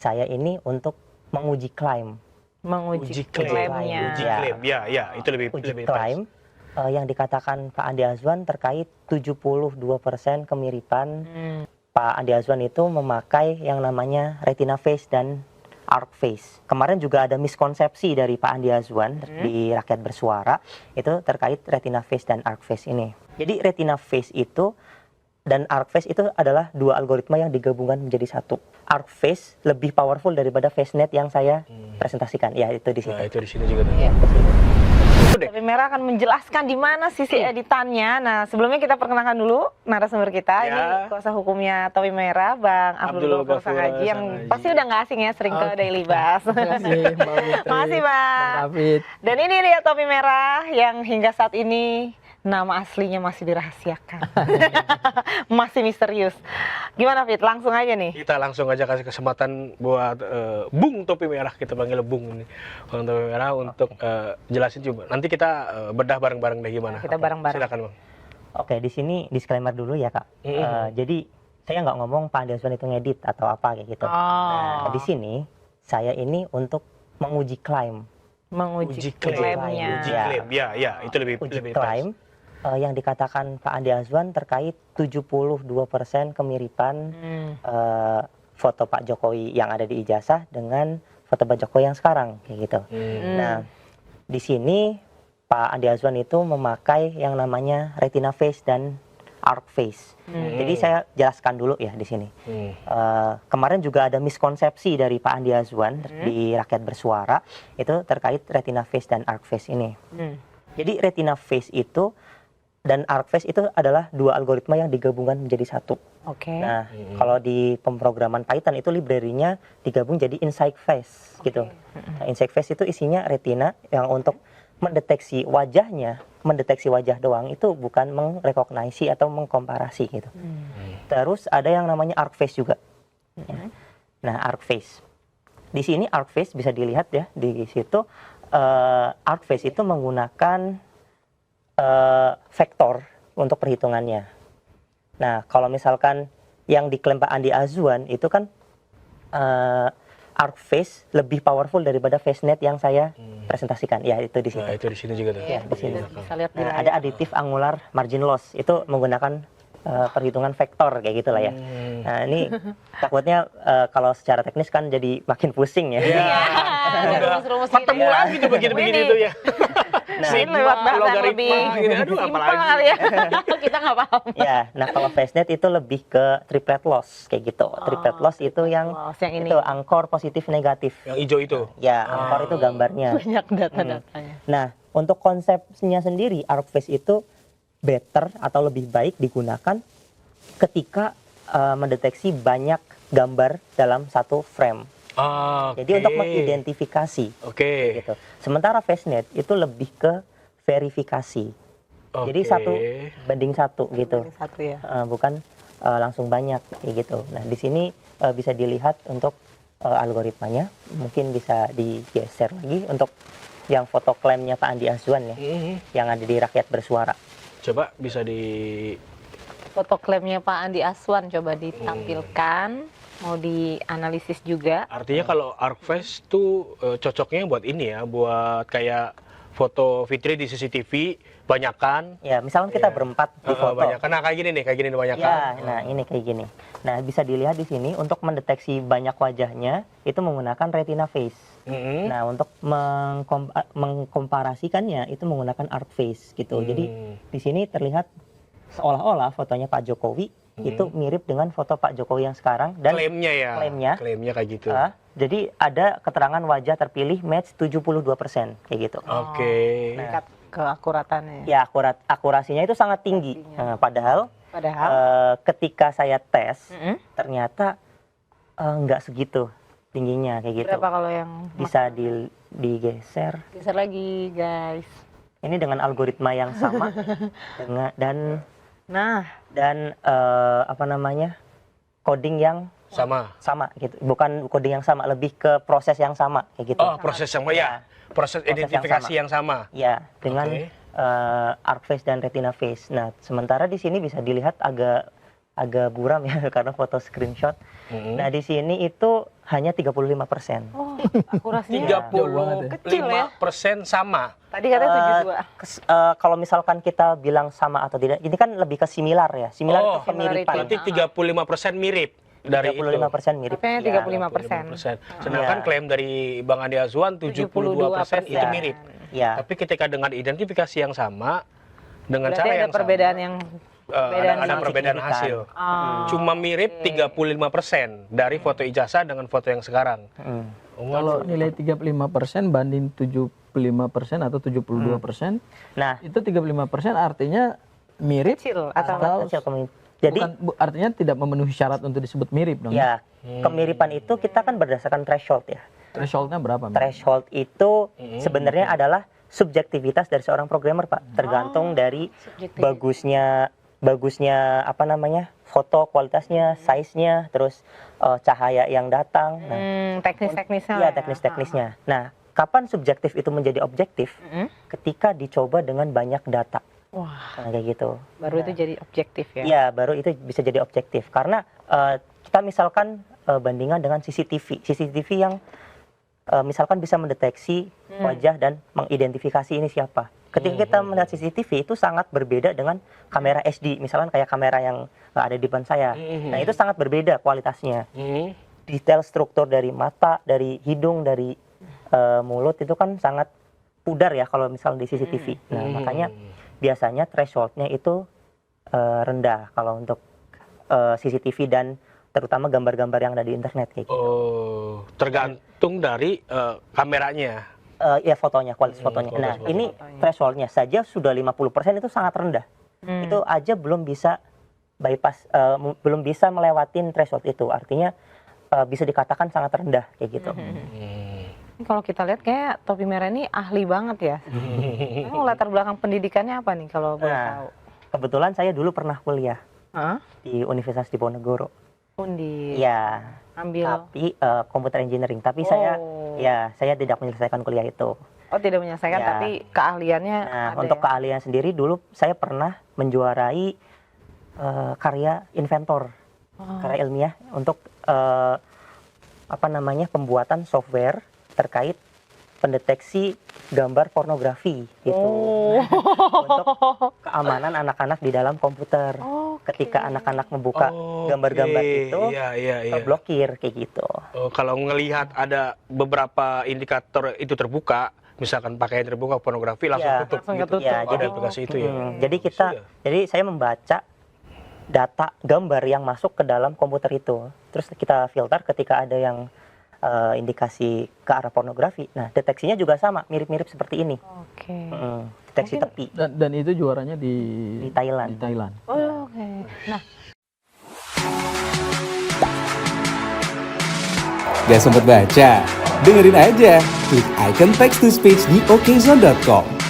saya ini untuk menguji klaim. Menguji klaimnya. Uji klaim, ya, itu lebih Uji pas. klaim yang dikatakan Pak Andi Azwan terkait 72% kemiripan. Pak Andi Azwan itu memakai yang namanya retina face dan arc face. Kemarin juga ada miskonsepsi dari Pak Andi Azwan di Rakyat Bersuara itu terkait retina face dan arc face ini. Jadi retina face itu dan arc face itu adalah dua algoritma yang digabungkan menjadi satu. Arc face lebih powerful daripada FaceNet yang saya presentasikan. Ya, itu di situ. Nah, itu di sini juga tuh. Iya. Deh. Topi Merah akan menjelaskan di mana sisi editannya. Nah, sebelumnya kita perkenalkan dulu narasumber kita. Ya. Ini kuasa hukumnya Topi Merah, Bang Abdul Ghafur Sahaji, yang pasti udah nggak asing ya, sering ke Daily Buzz. Terima kasih, Mbak Fitri. Makasih, Bang. David. Dan ini dia Topi Merah yang hingga saat ini nama aslinya masih dirahasiakan. Masih misterius. Gimana, Fit? Langsung aja nih. Kita langsung aja kasih kesempatan buat Bung Topi Merah, kita panggil Bung ini. Bung Topi Merah untuk jelasin coba. Nanti kita bedah bareng-bareng deh gimana. Kita bareng-bareng. Silakan, Bang. Oke, di sini disclaimer dulu ya, Kak. Jadi saya nggak ngomong Pak Andi Azwan itu ngedit atau apa kayak gitu. Nah, di sini saya ini untuk menguji klaim. Menguji klaim. klaimnya. Uji klaim, ya, itu lebih Uji pas. klaim yang dikatakan Pak Andi Azwan terkait 72% kemiripan foto Pak Jokowi yang ada di ijazah dengan foto Pak Jokowi yang sekarang kayak gitu. Nah, di sini Pak Andi Azwan itu memakai yang namanya retina face dan arc face. Jadi saya jelaskan dulu ya di sini. Kemarin juga ada miskonsepsi dari Pak Andi Azwan di Rakyat Bersuara itu terkait retina face dan arc face ini. Jadi retina face itu dan arc face itu adalah dua algoritma yang digabungkan menjadi satu. Oke. Nah, kalau di pemrograman Python itu library-nya digabung jadi Insight Face gitu. Nah, Insight Face itu isinya retina yang untuk mendeteksi wajahnya, mendeteksi wajah doang, itu bukan mengrekognisi atau mengkomparasi gitu. Terus ada yang namanya arc face juga. Ya. Nah, arc face. Di sini arc face bisa dilihat ya di situ. Arc face itu menggunakan vektor untuk perhitungannya. Nah, kalau misalkan yang diklaim Pak Andi Azwan itu kan arc face lebih powerful daripada FaceNet yang saya presentasikan. Ya, itu di situ. Nah, itu di sini juga tuh. Ya, di sini. Bisa lihat di Nah, layar. ada additive angular margin loss itu menggunakan perhitungan vektor kayak gitulah ya. Nah, ini takutnya kalau secara teknis kan jadi makin pusing ya. Ada rumus-rumus gitu Ketemu ya. lagi tuh begini-begini tuh ya. Nah, Ini lewat bahasa yang lebih gitu. Aduh, simpel apalagi. kali ya. Kita nggak paham. Ya, nah kalau FaceNet itu lebih ke triplet loss kayak gitu. Triplet loss itu yang loss yang ini. itu angkor positif negatif. Yang hijau itu. Ya, angkor itu gambarnya. Banyak data-datanya. Nah, untuk konsepnya sendiri arc face itu better atau lebih baik digunakan ketika mendeteksi banyak gambar dalam satu frame. Jadi untuk mengidentifikasi gitu. Sementara FaceNet itu lebih ke verifikasi. Jadi 1:1 gitu. Satu ya. Bukan langsung banyak kayak gitu. Nah, di sini bisa dilihat untuk algoritmanya. Mungkin bisa digeser lagi untuk yang foto klaimnya Pak Andi Azwan ya. Yang ada di Rakyat Bersuara. Coba bisa di Foto klaimnya Pak Andi Azwan coba ditampilkan. Mau dianalisis juga. artinya kalau arc face tuh cocoknya buat ini ya, buat kayak foto Fitri di CCTV banyakan. Ya, misalkan kita berempat di foto. Banyakan. Nah, kayak gini nih banyakan. Ya, nah ini kayak gini. Nah, bisa dilihat di sini untuk mendeteksi banyak wajahnya itu menggunakan retina face. Nah, untuk mengkomparasikannya itu menggunakan arc face gitu. Jadi di sini terlihat seolah-olah fotonya Pak Jokowi itu mirip dengan foto Pak Jokowi yang sekarang dan klaimnya kayak gitu. Jadi ada keterangan wajah terpilih match 72% kayak gitu. Oke. Tingkat keakuratannya. Ya, akurasinya itu sangat tinggi. Padahal ketika saya tes ternyata nggak segitu tingginya kayak gitu. Berapa kalau yang Bisa digeser. geser lagi, guys. Ini dengan algoritma yang sama dan apa namanya coding yang sama gitu. Bukan coding yang sama, lebih ke proses yang sama kayak gitu. Proses sama ya. Proses identifikasi yang sama. Ya, dengan arc face dan retina face. Nah, sementara di sini bisa dilihat agak buram ya karena foto screenshot. Nah, di sini itu hanya 35%. Oh, akurasinya kecil ya. 35% sama. Tadi katanya 72. Kalau misalkan kita bilang sama atau tidak, ini kan lebih ke similar ya. Similar itu kemiripan. Berarti 35% mirip dari 35% mirip. Tapi Ya. 35%. Sedangkan Ya. klaim dari Bang Andi Azwan 72% itu Ya. mirip. Ya. Tapi ketika dengan identifikasi yang sama, dengan Berarti cara ada yang perbedaan sama, yang ada sangat perbedaan signifikan. hasil. Oh, Cuma mirip 35% dari foto ijazah dengan foto yang sekarang. Kalau nilai 35% banding 75% atau 72%, Nah, itu 35% artinya mirip kecil atau atau kecil jadi artinya tidak memenuhi syarat untuk disebut mirip dong. ya kemiripan itu kita kan berdasarkan threshold ya. Thresholdnya berapa? Mbak? Threshold itu sebenarnya adalah subjektivitas dari seorang programmer, Pak. Tergantung dari bagusnya apa namanya? Foto kualitasnya, size-nya, terus cahaya yang datang. Nah, teknis-teknisnya. iya lah ya. teknis-teknisnya. Nah, kapan subjektif itu menjadi objektif? Ketika dicoba dengan banyak data. Wah, Nah, kayak gitu. baru itu jadi objektif ya. Iya, baru itu bisa jadi objektif. Karena kita misalkan bandingkan dengan CCTV. CCTV yang misalkan bisa mendeteksi wajah dan mengidentifikasi ini siapa. Ketika kita melihat CCTV itu sangat berbeda dengan kamera HD. Misalkan kayak kamera yang ada di depan saya. Nah, itu sangat berbeda kualitasnya. Detail struktur dari mata, dari hidung, dari mulut itu kan sangat pudar ya kalau misalnya di CCTV. Nah, makanya biasanya thresholdnya itu rendah kalau untuk CCTV dan terutama gambar-gambar yang ada di internet kayak gitu. Oh, tergantung dari kameranya. Ya fotonya, kualitas fotonya. Nah, ini thresholdnya saja sudah 50% itu sangat rendah. Itu aja belum bisa bypass, belum bisa melewatin threshold itu. Artinya bisa dikatakan sangat rendah kayak gitu. Ini kalau kita lihat kayak Topi Merah ini ahli banget ya. Emang latar belakang pendidikannya apa nih kalau boleh Nah, tahu? kebetulan saya dulu pernah kuliah Hah? di Universitas Diponegoro. Undi. Ya, Ambil. tapi computer engineering. Tapi Oh. saya tidak menyelesaikan kuliah itu. Oh, tidak menyelesaikan Ya. tapi keahliannya Nah, ada untuk ya? keahlian sendiri dulu saya pernah menjuarai karya inventor, karya ilmiah untuk apa namanya pembuatan software terkait pendeteksi gambar pornografi gitu. Oh. Untuk keamanan anak-anak di dalam komputer. Ketika anak-anak membuka gambar-gambar itu Iya. terblokir kayak gitu. Kalau ngelihat ada beberapa indikator itu terbuka, misalkan pakaian terbuka pornografi langsung Iya. tutup. Langsung gitu. ketutup. Ya, Ada jadi aplikasi itu ya. Jadi saya membaca data gambar yang masuk ke dalam komputer itu. Terus kita filter ketika ada yang indikasi ke arah pornografi. Nah, deteksinya juga sama, mirip-mirip seperti ini. Oke. Deteksi tepi Dan itu juaranya di Thailand. Di Thailand. Oh, oke. Nah, Gak sempet baca? Dengerin aja, klik icon text to speech di okezone.com.